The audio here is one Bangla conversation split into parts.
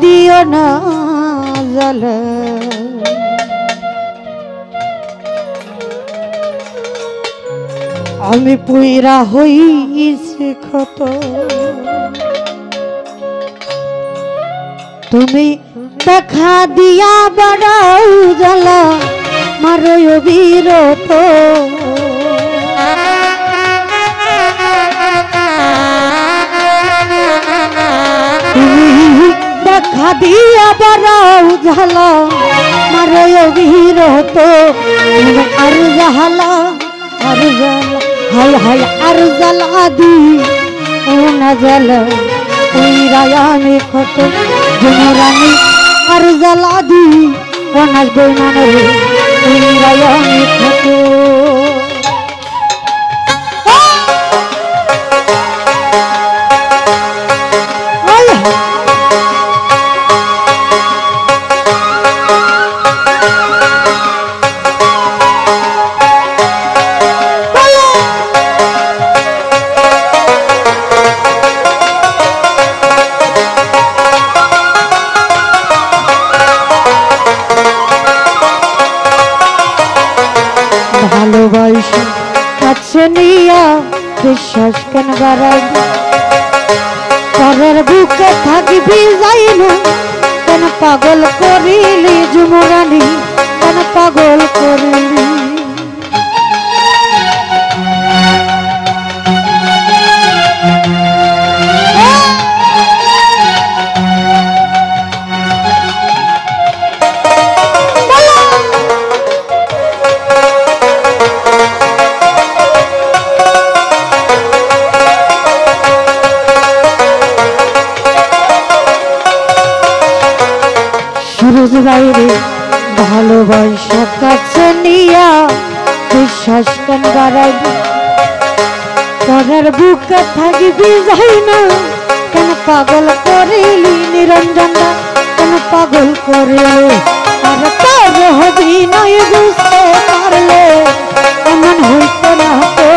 দিও না জ্বালা আমি পুইরা হইছে ক্ষত তুমি দেখা দিয়া বাড়াও জ্বালা মারো বিরত দেখা দিয়া বাড়াও জ্বালা মারো বিরত আর জ্বালা আর জ্বালা হায় হায় আর জ্বালা দি ও না জ্বালা পুইরা আমি ক্ষত জমরানি আর জ্বালা দি ও না বইমানে পুইরা আমি ক্ষত ভালোবাসি কাছে নিয়া বিশ্বাস কেন বাড়াই পরের বুকে থাকবি যাই না কেন পাগল করিলি যুবরানী কেন পাগল করিলি সুরজ বাইরে ভালোবাসা কাছে নিয়া বিশ্বাস কেন বাড়াই পরের বুকে থাকবি যাই না কেন পাগল করিলি নিরঞ্জনা কেন পাগল করিলি আর তোর হবি নয় বুঝতে পারলে এমন হইত না তো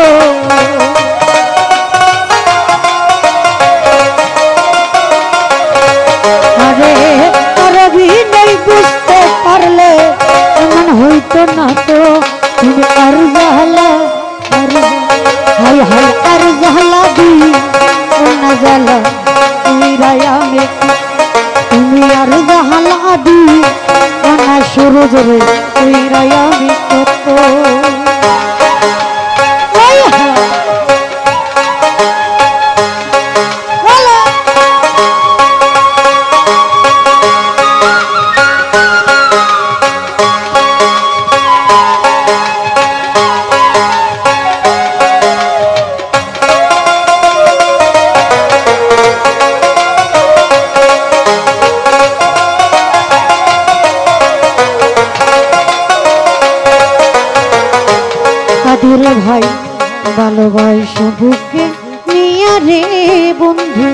বুঝতে পারলে এমন হইতো না তো তুমি আর জ্বালা হাই হাই আর জ্বালা দি না জ্বালা আমি তুমি আর জ্বালা দি না সুরজ রে আমি কত রে ভাই ভালোবাসা বুকে নিয়া রে বন্ধু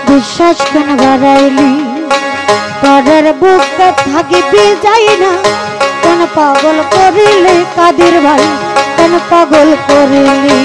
বিশ্বাস কেন বাড়াইলি পরের বুকে থাকিবি যাই না কেন পাগল করিলে কাদের ভাই কেন পাগল করিলি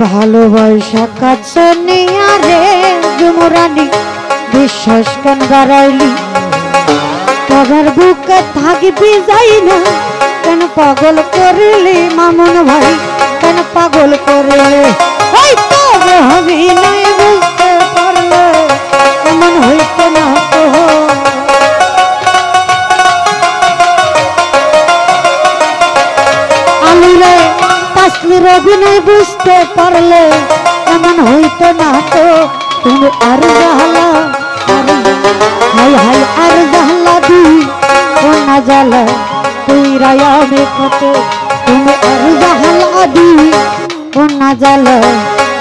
ভালোবাসা কাছে নিয়া রে যুবরানী বিশ্বাস কেন বাড়াইলি পরের বুকে থাকবি যাই না কেন পাগল করিলি মামুন ভাই কেন পাগল করিলি ওই তোর হবি নাই বুঝতে পারলে এমন হইত না তো আমি রে তাসলির অভিনয় বুঝতে পারলে এমন হইতো না তো তুমি আর জ্বালা হাই হাই আর জ্বালা দি না জ্বালা তুই রায়ামে কত তুমি আর জ্বালা দি না জ্বালা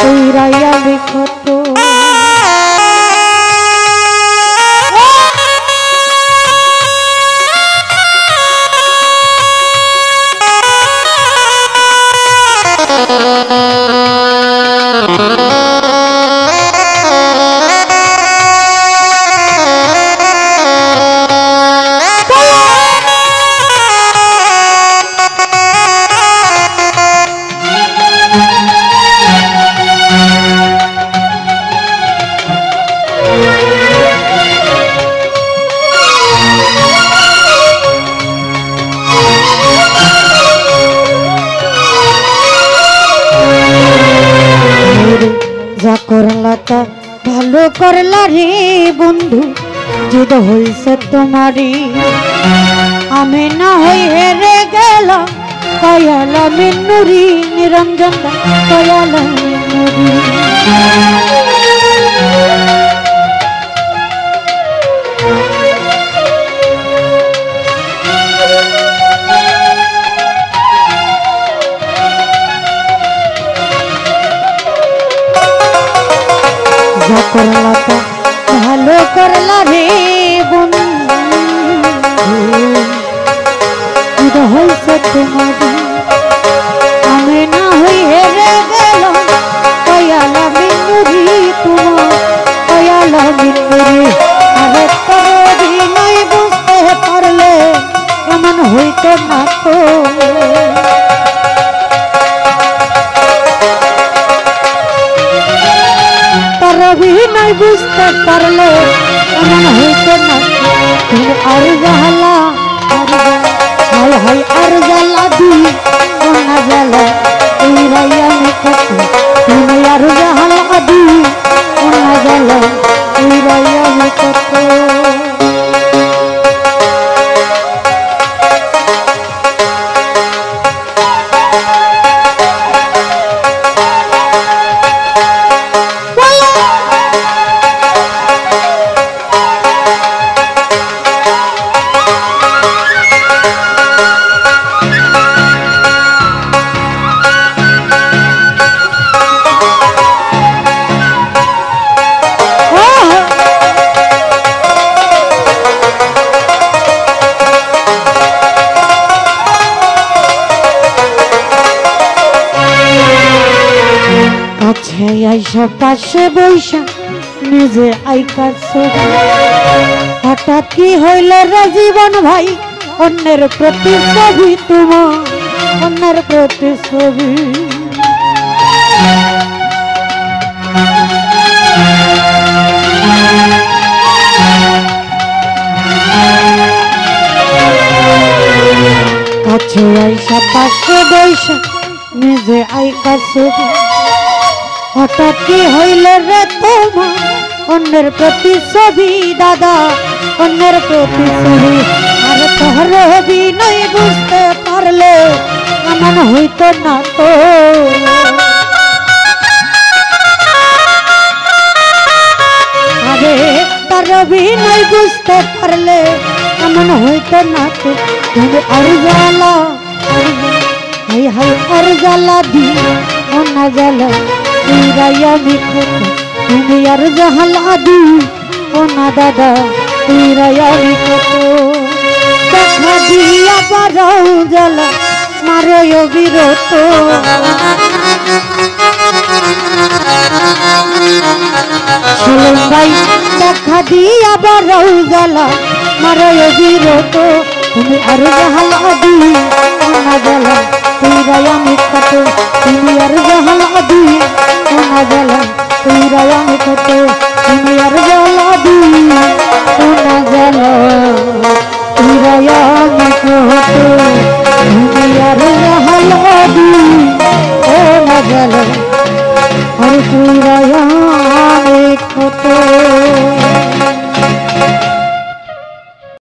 তুই রায়ামে কত করলা রে বন্ধু জিদ হইছে তোমারি আমি না হই হেরে গেলাম কয়ালা মিনুরি নিরঞ্জন কয়ালা মিনুরি যা করলা তো ভালো করলা রে বন্ধু জিদ হইছে তোমারি আমি না হই হেরে গেলাম কয়ালা মিনুরি তোমার কয়ালা মিনুরি আরে তোর অভিনয় বুঝতে পারলে এমন হইতো না তো তোর অভিনয় বুঝতে পারলে এমন হইতো না তুমি আর জাহালা হায় হায় আর জ্বালা দি কোনা জ্বালা এই রাইয়া নিকট তুমি আর জাহালা দি কোনা জ্বালা এই রাইয়া নিকট আইসা পাশে বৈশা নিজে আইকার ছবি হঠাৎ কি হইল রে জীবন ভাই অন্যের প্রতিচ্ছবি তোমার অন্যের প্রতিচ্ছবি কাছে আইসা পাশে বৈশা নিজে আইকার ছবি হঠাৎ কি হইল রে তোমার অন্যের প্রতিচ্ছবি দাদা অন্যের প্রতিচ্ছবি আর তোর অভিনয় বুঝতে পারলে এমন হইতো না তো আরে তোর অভিনয় বুঝতে পারলে এমন হইতো না তো তুমি আর জ্বালা হাই হাই আর জ্বালা দি অন্য জ্বালা রাইয়া নিকট তুমি আর জাহালা দি ও না দাদা রাইয়া নিকট দেখা দিয়া বারাও জ্বালা মারো বিরত চলুন ভাই দেখা দিয়া বারাও জ্বালা মারো বিরত তুমি আর জাহালা দি ও না জ্বালা রাইয়া নিকট তুমি আর জাহালা দি কোনা জ্বালা তুই রায়া নিকট তুমি আর জ্বালা দি কোনা জ্বালা তুই রায়া নিকট তুমি আর জ্বালা দি কোনা জ্বালা আর তুই রায়া নিকট